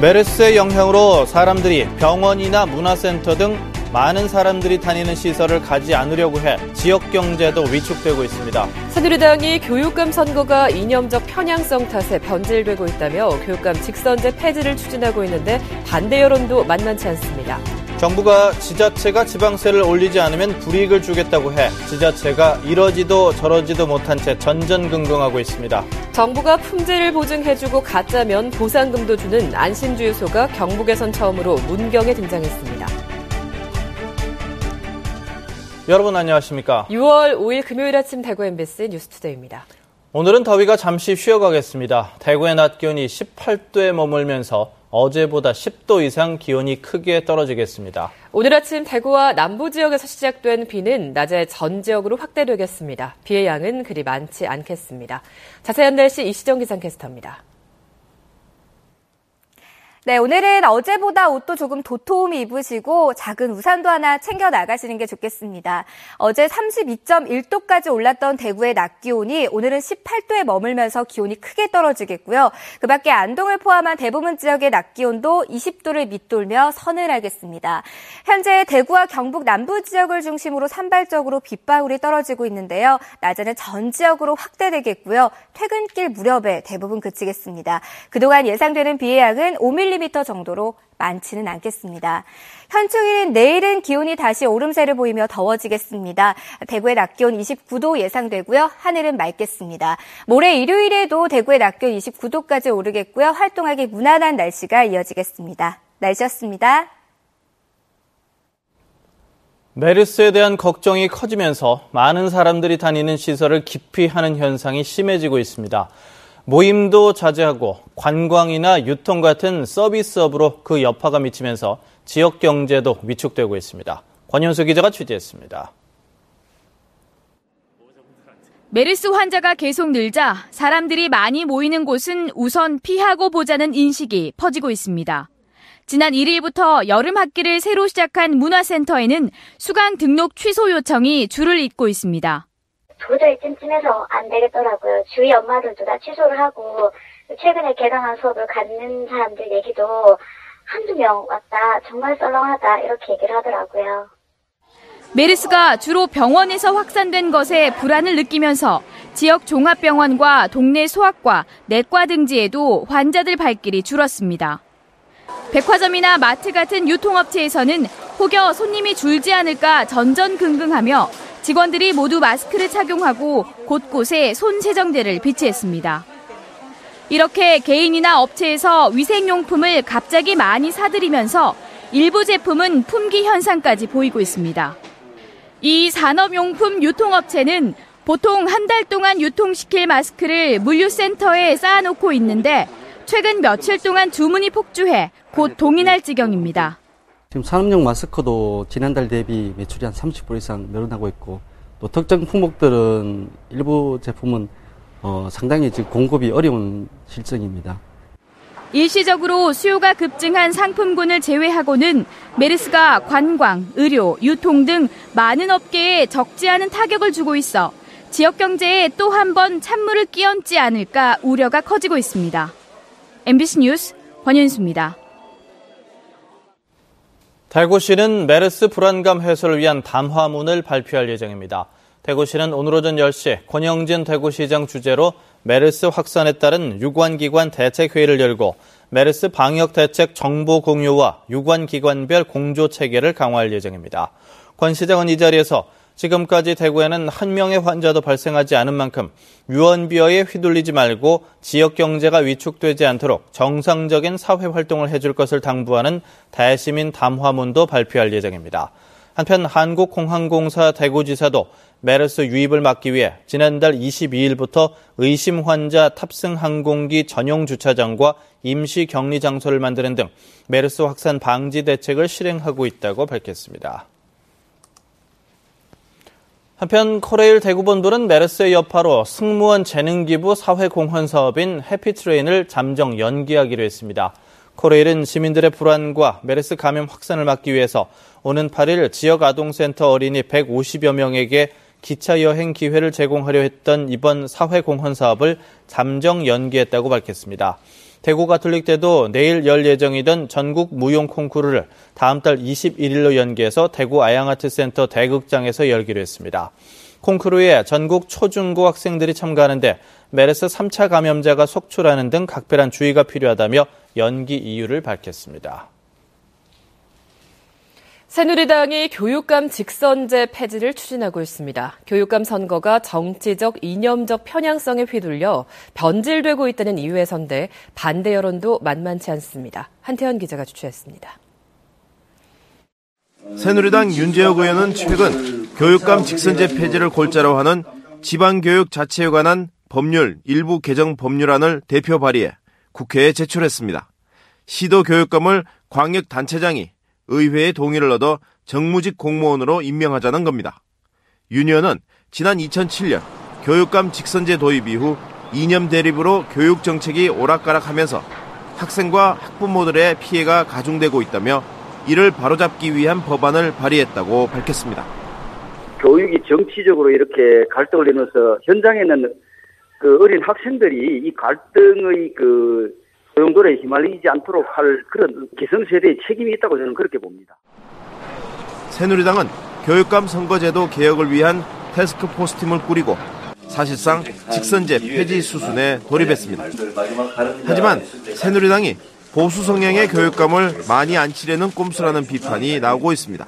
메르스의 영향으로 사람들이 병원이나 문화센터 등 많은 사람들이 다니는 시설을 가지 않으려고 해 지역 경제도 위축되고 있습니다. 새누리당이 교육감 선거가 이념적 편향성 탓에 변질되고 있다며 교육감 직선제 폐지를 추진하고 있는데 반대 여론도 만만치 않습니다. 정부가 지자체가 지방세를 올리지 않으면 불이익을 주겠다고 해 지자체가 이러지도 저러지도 못한 채 전전긍긍하고 있습니다. 정부가 품질을 보증해주고 가짜면 보상금도 주는 안심주유소가 경북에선 처음으로 문경에 등장했습니다. 여러분 안녕하십니까? 6월 5일 금요일 아침 대구 MBC 뉴스투데이입니다. 오늘은 더위가 잠시 쉬어가겠습니다. 대구의 낮 기온이 18도에 머물면서 어제보다 10도 이상 기온이 크게 떨어지겠습니다. 오늘 아침 대구와 남부 지역에서 시작된 비는 낮에 전 지역으로 확대되겠습니다. 비의 양은 그리 많지 않겠습니다. 자세한 날씨 이시정 기상캐스터입니다. 네, 오늘은 어제보다 옷도 조금 도톰히 입으시고 작은 우산도 하나 챙겨 나가시는 게 좋겠습니다. 어제 32.1도까지 올랐던 대구의 낮 기온이 오늘은 18도에 머물면서 기온이 크게 떨어지겠고요. 그 밖에 안동을 포함한 대부분 지역의 낮 기온도 20도를 밑돌며 서늘하겠습니다. 현재 대구와 경북 남부 지역을 중심으로 산발적으로 빗방울이 떨어지고 있는데요. 낮에는 전 지역으로 확대되겠고요. 퇴근길 무렵에 대부분 그치겠습니다. 그동안 예상되는 비의 양은 5mm 정도로 많지는 않겠습니다. 현충일인 내일은 기온이 다시 오름세를 보이며 더워지겠습니다. 대구의 낮 기온 29도 예상되고요. 하늘은 맑겠습니다. 모레 일요일에도 대구의 낮 기온 29도까지 오르겠고요. 활동하기 무난한 날씨가 이어지겠습니다. 날씨였습니다. 메르스에 대한 걱정이 커지면서 많은 사람들이 다니는 시설을 기피하는 현상이 심해지고 있습니다. 모임도 자제하고 관광이나 유통 같은 서비스업으로 그 여파가 미치면서 지역 경제도 위축되고 있습니다. 권현수 기자가 취재했습니다. 메르스 환자가 계속 늘자 사람들이 많이 모이는 곳은 우선 피하고 보자는 인식이 퍼지고 있습니다. 지난 1일부터 여름 학기를 새로 시작한 문화센터에는 수강 등록 취소 요청이 줄을 잇고 있습니다. 도저히 찜찜해서 안 되겠더라고요. 주위 엄마들도 다 취소를 하고 최근에 개강한 수업을 갖는 사람들 얘기도 한두 명 왔다. 정말 썰렁하다. 이렇게 얘기를 하더라고요. 메르스가 주로 병원에서 확산된 것에 불안을 느끼면서 지역 종합병원과 동네 소아과, 내과 등지에도 환자들 발길이 줄었습니다. 백화점이나 마트 같은 유통업체에서는 혹여 손님이 줄지 않을까 전전긍긍하며 직원들이 모두 마스크를 착용하고 곳곳에 손 세정제를 비치했습니다. 이렇게 개인이나 업체에서 위생용품을 갑자기 많이 사들이면서 일부 제품은 품귀 현상까지 보이고 있습니다. 이 산업용품 유통업체는 보통 한 달 동안 유통시킬 마스크를 물류센터에 쌓아놓고 있는데 최근 며칠 동안 주문이 폭주해 곧 동인할 지경입니다. 지금 산업용 마스크도 지난달 대비 매출이 한 30% 이상 늘어나고 있고 또 특정 품목들은 일부 제품은 상당히 지금 공급이 어려운 실정입니다. 일시적으로 수요가 급증한 상품군을 제외하고는 메르스가 관광, 의료, 유통 등 많은 업계에 적지 않은 타격을 주고 있어 지역 경제에 또 한 번 찬물을 끼얹지 않을까 우려가 커지고 있습니다. MBC 뉴스 권현수입니다. 대구시는 메르스 불안감 해소를 위한 담화문을 발표할 예정입니다. 대구시는 오늘 오전 10시 권영진 대구시장 주재로 메르스 확산에 따른 유관기관 대책회의를 열고 메르스 방역대책 정보 공유와 유관기관별 공조체계를 강화할 예정입니다. 권 시장은 이 자리에서 지금까지 대구에는 한 명의 환자도 발생하지 않은 만큼 유언비어에 휘둘리지 말고 지역 경제가 위축되지 않도록 정상적인 사회 활동을 해줄 것을 당부하는 대시민 담화문도 발표할 예정입니다. 한편 한국공항공사 대구지사도 메르스 유입을 막기 위해 지난달 22일부터 의심 환자 탑승 항공기 전용 주차장과 임시 격리 장소를 만드는 등 메르스 확산 방지 대책을 실행하고 있다고 밝혔습니다. 한편 코레일 대구본부는 메르스의 여파로 승무원 재능기부 사회공헌 사업인 해피트레인을 잠정 연기하기로 했습니다. 코레일은 시민들의 불안과 메르스 감염 확산을 막기 위해서 오는 8일 지역 아동센터 어린이 150여 명에게 기차 여행 기회를 제공하려 했던 이번 사회공헌 사업을 잠정 연기했다고 밝혔습니다. 대구 가톨릭대도 내일 열 예정이던 전국 무용 콩쿠르를 다음 달 21일로 연기해서 대구 아양아트센터 대극장에서 열기로 했습니다. 콩쿠르에 전국 초중고 학생들이 참가하는데 메르스 3차 감염자가 속출하는 등 각별한 주의가 필요하다며 연기 이유를 밝혔습니다. 새누리당이 교육감 직선제 폐지를 추진하고 있습니다. 교육감 선거가 정치적, 이념적 편향성에 휘둘려 변질되고 있다는 이유에선데 반대 여론도 만만치 않습니다. 한태현 기자가 주최했습니다. 새누리당 윤재혁 의원은 최근 교육감 직선제 폐지를 골자로 하는 지방교육 자치에 관한 법률 일부 개정 법률안을 대표 발의해 국회에 제출했습니다. 시도 교육감을 광역단체장이 의회의 동의를 얻어 정무직 공무원으로 임명하자는 겁니다. 윤 의원은 지난 2007년 교육감 직선제 도입 이후 이념 대립으로 교육 정책이 오락가락하면서 학생과 학부모들의 피해가 가중되고 있다며 이를 바로잡기 위한 법안을 발의했다고 밝혔습니다. 교육이 정치적으로 이렇게 갈등을 이루면서 현장에는 어린 학생들이 이 갈등의 소용돌이에 휘말리지 않도록 할 그런 기성세대의 책임이 있다고 저는 그렇게 봅니다. 새누리당은 교육감 선거제도 개혁을 위한 태스크포스팀을 꾸리고 사실상 직선제 폐지 수순에 돌입했습니다. 하지만 새누리당이 보수 성향의 교육감을 많이 앉히려는 꼼수라는 비판이 나오고 있습니다.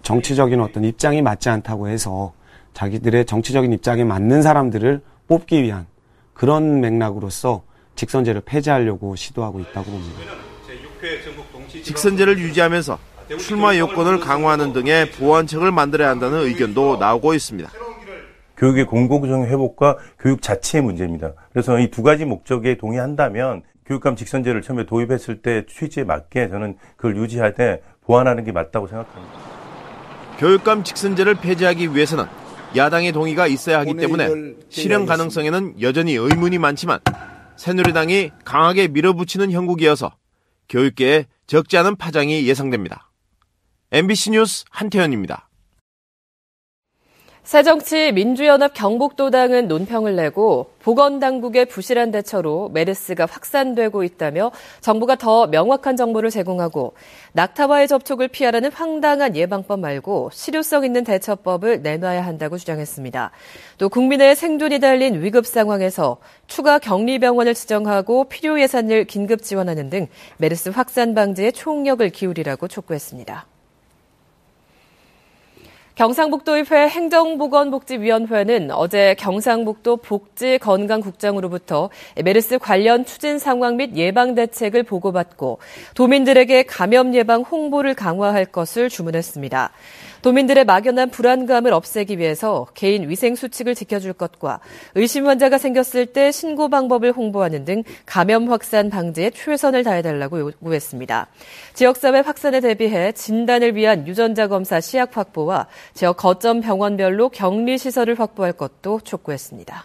정치적인 어떤 입장이 맞지 않다고 해서 자기들의 정치적인 입장에 맞는 사람들을 뽑기 위한 그런 맥락으로서 직선제를 폐지하려고 시도하고 있다고 봅니다. 직선제를 유지하면서 출마 요건을 강화하는 등의 보완책을 만들어야 한다는 의견도 나오고 있습니다. 교육의 공공성 회복과 교육 자체의 문제입니다. 그래서 이 두 가지 목적에 동의한다면 교육감 직선제를 처음에 도입했을 때 취지에 맞게 저는 그걸 유지하되 보완하는 게 맞다고 생각합니다. 교육감 직선제를 폐지하기 위해서는 야당의 동의가 있어야 하기 때문에 실현 가능성에는 여전히 의문이 많지만 새누리당이 강하게 밀어붙이는 형국이어서 교육계에 적지 않은 파장이 예상됩니다. MBC 뉴스 한태현입니다. 새정치민주연합 경북도당은 논평을 내고 보건당국의 부실한 대처로 메르스가 확산되고 있다며 정부가 더 명확한 정보를 제공하고 낙타와의 접촉을 피하라는 황당한 예방법 말고 실효성 있는 대처법을 내놔야 한다고 주장했습니다. 또 국민의 생존이 달린 위급 상황에서 추가 격리병원을 지정하고 필요 예산을 긴급 지원하는 등 메르스 확산 방지에 총력을 기울이라고 촉구했습니다. 경상북도의회 행정보건복지위원회는 어제 경상북도 복지건강국장으로부터 메르스 관련 추진 상황 및 예방 대책을 보고받고 도민들에게 감염 예방 홍보를 강화할 것을 주문했습니다. 도민들의 막연한 불안감을 없애기 위해서 개인 위생 수칙을 지켜줄 것과 의심 환자가 생겼을 때 신고 방법을 홍보하는 등 감염 확산 방지에 최선을 다해달라고 요구했습니다. 지역사회 확산에 대비해 진단을 위한 유전자 검사 시약 확보와 지역 거점 병원별로 격리시설을 확보할 것도 촉구했습니다.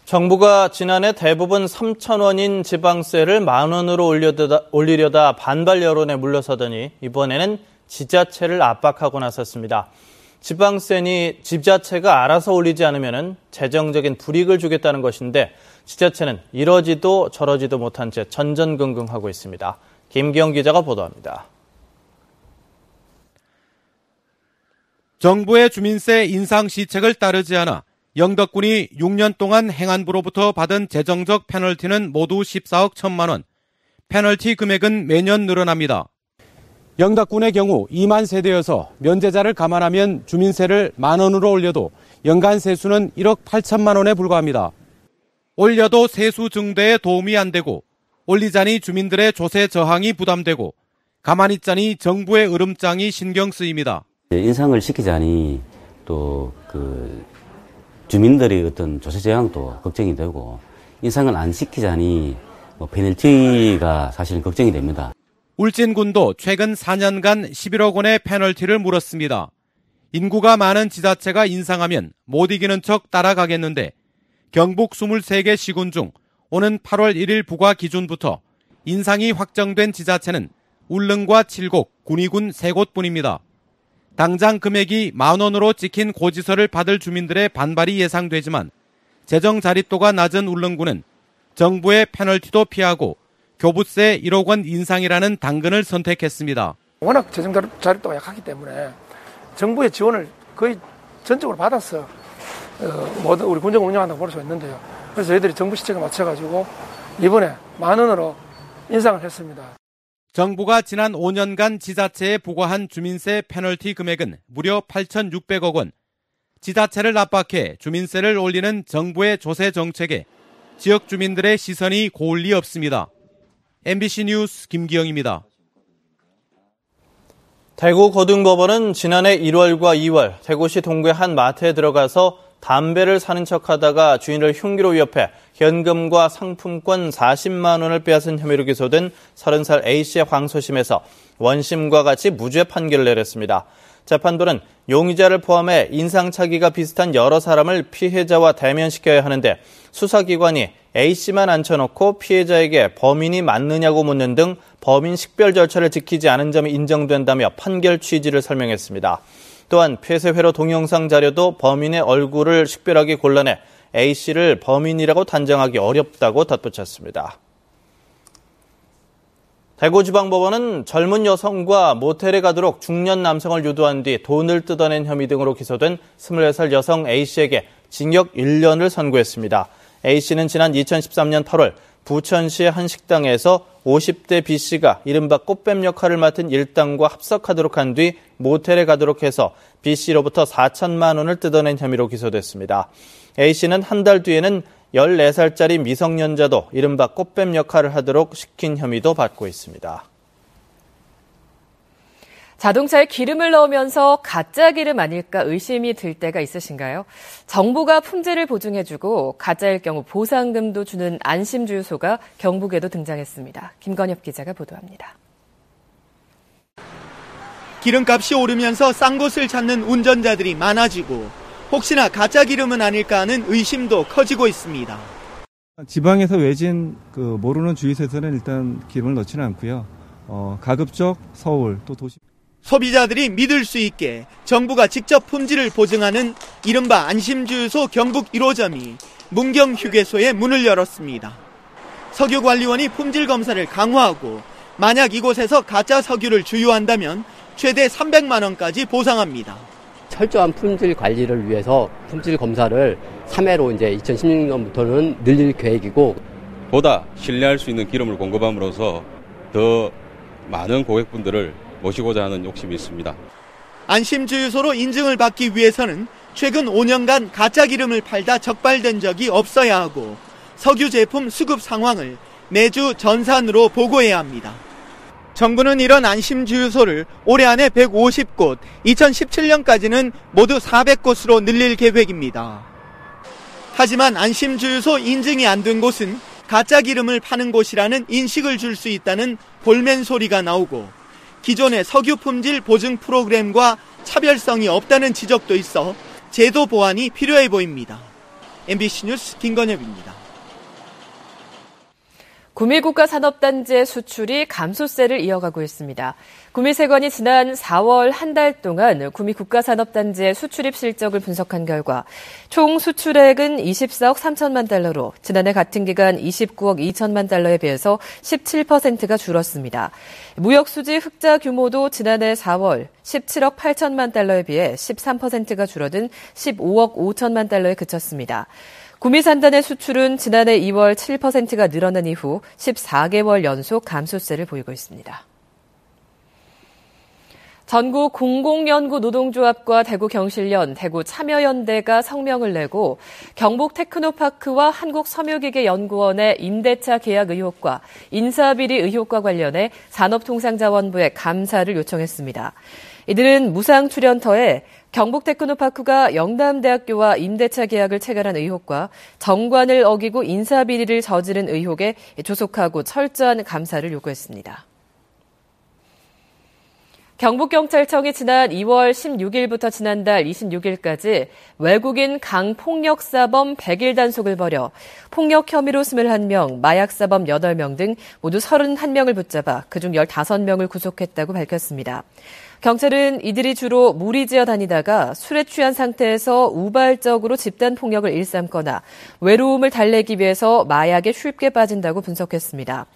정부가 지난해 대부분 3,000원인 지방세를 10,000원으로 올리려다 반발 여론에 물러서더니 이번에는 지자체를 압박하고 나섰습니다. 지방세니 지자체가 알아서 올리지 않으면 재정적인 불이익을 주겠다는 것인데 지자체는 이러지도 저러지도 못한 채 전전긍긍하고 있습니다. 김기영 기자가 보도합니다. 정부의 주민세 인상 시책을 따르지 않아 영덕군이 6년 동안 행안부로부터 받은 재정적 페널티는 모두 14억 1천만 원. 페널티 금액은 매년 늘어납니다. 영덕군의 경우 2만 세대여서 면제자를 감안하면 주민세를 10,000원으로 올려도 연간 세수는 1억 8천만 원에 불과합니다. 올려도 세수 증대에 도움이 안 되고 올리자니 주민들의 조세 저항이 부담되고 가만히 있자니 정부의 으름장이 신경 쓰입니다. 인상을 시키자니 또 주민들의 어떤 조세 저항도 걱정이 되고 인상을 안 시키자니 페널티가 사실은 걱정이 됩니다. 울진군도 최근 4년간 11억 원의 페널티를 물었습니다. 인구가 많은 지자체가 인상하면 못 이기는 척 따라가겠는데 경북 23개 시군 중 오는 8월 1일 부과 기준부터 인상이 확정된 지자체는 울릉과 칠곡, 군위군 3곳뿐입니다. 당장 금액이 10,000원으로 찍힌 고지서를 받을 주민들의 반발이 예상되지만 재정 자립도가 낮은 울릉군은 정부의 페널티도 피하고 교부세 1억 원 인상이라는 당근을 선택했습니다. 워낙 재정 자립도가 약하기 때문에 정부의 지원을 거의 전적으로 받았어 모든 우리 군정 운영한다고 볼 수 있는데요. 그래서 저희들이 정부 시책에 맞춰가지고 이번에 10,000원으로 인상을 했습니다. 정부가 지난 5년간 지자체에 부과한 주민세 페널티 금액은 무려 8,600억 원. 지자체를 압박해 주민세를 올리는 정부의 조세 정책에 지역 주민들의 시선이 고울 리 없습니다. MBC 뉴스 김기영입니다. 대구 고등법원은 지난해 1월과 2월 대구시 동구의 한 마트에 들어가서 담배를 사는 척하다가 주인을 흉기로 위협해 현금과 상품권 40만 원을 빼앗은 혐의로 기소된 30살 A씨의 항소심에서 원심과 같이 무죄 판결을 내렸습니다. 재판부는 용의자를 포함해 인상착의가 비슷한 여러 사람을 피해자와 대면시켜야 하는데 수사기관이 A씨만 앉혀놓고 피해자에게 범인이 맞느냐고 묻는 등 범인 식별 절차를 지키지 않은 점이 인정된다며 판결 취지를 설명했습니다. 또한 폐쇄회로 동영상 자료도 범인의 얼굴을 식별하기 곤란해 A씨를 범인이라고 단정하기 어렵다고 덧붙였습니다. 대구지방법원은 젊은 여성과 모텔에 가도록 중년 남성을 유도한 뒤 돈을 뜯어낸 혐의 등으로 기소된 24살 여성 A씨에게 징역 1년을 선고했습니다. A씨는 지난 2013년 8월 부천시의 한 식당에서 50대 B씨가 이른바 꽃뱀 역할을 맡은 일당과 합석하도록 한 뒤 모텔에 가도록 해서 B씨로부터 4천만 원을 뜯어낸 혐의로 기소됐습니다. A씨는 한 달 뒤에는 14살짜리 미성년자도 이른바 꽃뱀 역할을 하도록 시킨 혐의도 받고 있습니다. 자동차에 기름을 넣으면서 가짜 기름 아닐까 의심이 들 때가 있으신가요? 정부가 품질을 보증해주고 가짜일 경우 보상금도 주는 안심주유소가 경북에도 등장했습니다. 김건엽 기자가 보도합니다. 기름값이 오르면서 싼 곳을 찾는 운전자들이 많아지고 혹시나 가짜 기름은 아닐까 하는 의심도 커지고 있습니다. 지방에서 외진 모르는 주유소에서는 일단 기름을 넣지는 않고요. 가급적 서울 또 도시 소비자들이 믿을 수 있게 정부가 직접 품질을 보증하는 이른바 안심주유소 경북 1호점이 문경휴게소에 문을 열었습니다. 석유관리원이 품질 검사를 강화하고 만약 이곳에서 가짜 석유를 주유한다면 최대 300만 원까지 보상합니다. 철저한 품질 관리를 위해서 품질 검사를 3회로 이제 2016년부터는 늘릴 계획이고 보다 신뢰할 수 있는 기름을 공급함으로써 더 많은 고객분들을 모시고자 하는 욕심이 있습니다. 안심주유소로 인증을 받기 위해서는 최근 5년간 가짜 기름을 팔다 적발된 적이 없어야 하고 석유 제품 수급 상황을 매주 전산으로 보고해야 합니다. 정부는 이런 안심주유소를 올해 안에 150곳, 2017년까지는 모두 400곳으로 늘릴 계획입니다. 하지만 안심주유소 인증이 안 된 곳은 가짜 기름을 파는 곳이라는 인식을 줄 수 있다는 볼멘 소리가 나오고 기존의 석유 품질 보증 프로그램과 차별성이 없다는 지적도 있어 제도 보완이 필요해 보입니다. MBC 뉴스 김건엽입니다. 구미국가산업단지의 수출이 감소세를 이어가고 있습니다. 구미세관이 지난 4월 한 달 동안 구미국가산업단지의 수출입 실적을 분석한 결과 총 수출액은 24억 3천만 달러로 지난해 같은 기간 29억 2천만 달러에 비해서 17%가 줄었습니다. 무역수지 흑자 규모도 지난해 4월 17억 8천만 달러에 비해 13%가 줄어든 15억 5천만 달러에 그쳤습니다. 구미산단의 수출은 지난해 2월 7%가 늘어난 이후 14개월 연속 감소세를 보이고 있습니다. 전국 공공연구노동조합과 대구경실련, 대구참여연대가 성명을 내고 경북테크노파크와 한국섬유기계연구원의 임대차 계약 의혹과 인사비리 의혹과 관련해 산업통상자원부에 감사를 요청했습니다. 이들은 무상출연터에 경북테크노파크가 영남대학교와 임대차 계약을 체결한 의혹과 정관을 어기고 인사비리를 저지른 의혹에 조속하고 철저한 감사를 요구했습니다. 경북경찰청이 지난 2월 16일부터 지난달 26일까지 외국인 강폭력사범 100일 단속을 벌여 폭력 혐의로 21명, 마약사범 8명 등 모두 31명을 붙잡아 그중 15명을 구속했다고 밝혔습니다. 경찰은 이들이 주로 무리지어 다니다가 술에 취한 상태에서 우발적으로 집단 폭력을 일삼거나 외로움을 달래기 위해서 마약에 쉽게 빠진다고 분석했습니다.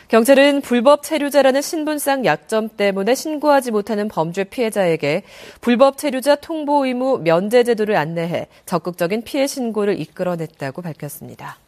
경찰은 불법 체류자라는 신분상 약점 때문에 신고하지 못하는 범죄 피해자에게 불법 체류자 통보 의무 면제 제도를 안내해 적극적인 피해 신고를 이끌어냈다고 밝혔습니다.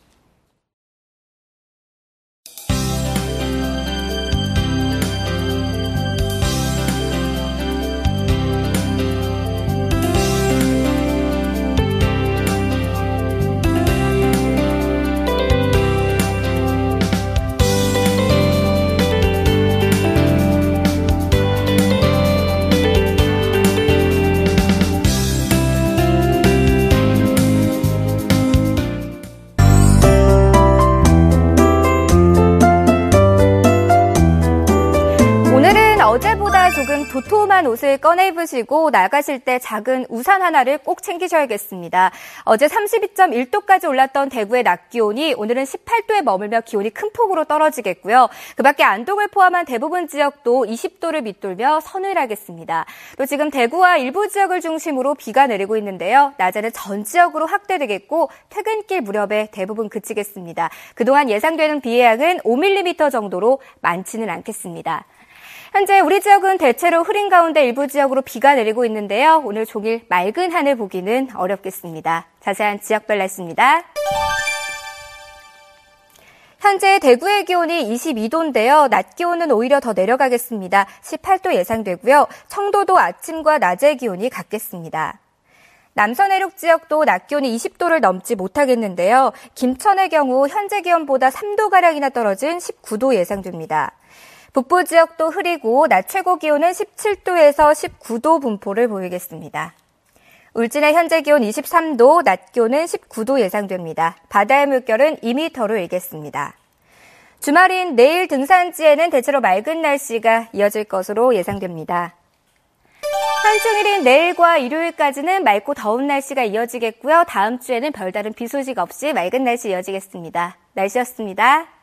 어제보다 조금 도톰한 옷을 꺼내 입으시고 나가실 때 작은 우산 하나를 꼭 챙기셔야겠습니다. 어제 32.1도까지 올랐던 대구의 낮 기온이 오늘은 18도에 머물며 기온이 큰 폭으로 떨어지겠고요. 그 밖에 안동을 포함한 대부분 지역도 20도를 밑돌며 서늘하겠습니다. 또 지금 대구와 일부 지역을 중심으로 비가 내리고 있는데요. 낮에는 전 지역으로 확대되겠고 퇴근길 무렵에 대부분 그치겠습니다. 그동안 예상되는 비의 양은 5mm 정도로 많지는 않겠습니다. 현재 우리 지역은 대체로 흐린 가운데 일부 지역으로 비가 내리고 있는데요. 오늘 종일 맑은 하늘 보기는 어렵겠습니다. 자세한 지역별 날씨입니다. 현재 대구의 기온이 22도인데요. 낮 기온은 오히려 더 내려가겠습니다. 18도 예상되고요. 청도도 아침과 낮의 기온이 같겠습니다. 남서 내륙 지역도 낮 기온이 20도를 넘지 못하겠는데요. 김천의 경우 현재 기온보다 3도가량이나 떨어진 19도 예상됩니다. 북부 지역도 흐리고 낮 최고 기온은 17도에서 19도 분포를 보이겠습니다. 울진의 현재 기온 23도, 낮 기온은 19도 예상됩니다. 바다의 물결은 2m로 일겠습니다. 주말인 내일 등산지에는 대체로 맑은 날씨가 이어질 것으로 예상됩니다. 한중일인 내일과 일요일까지는 맑고 더운 날씨가 이어지겠고요. 다음 주에는 별다른 비 소식 없이 맑은 날씨 이어지겠습니다. 날씨였습니다.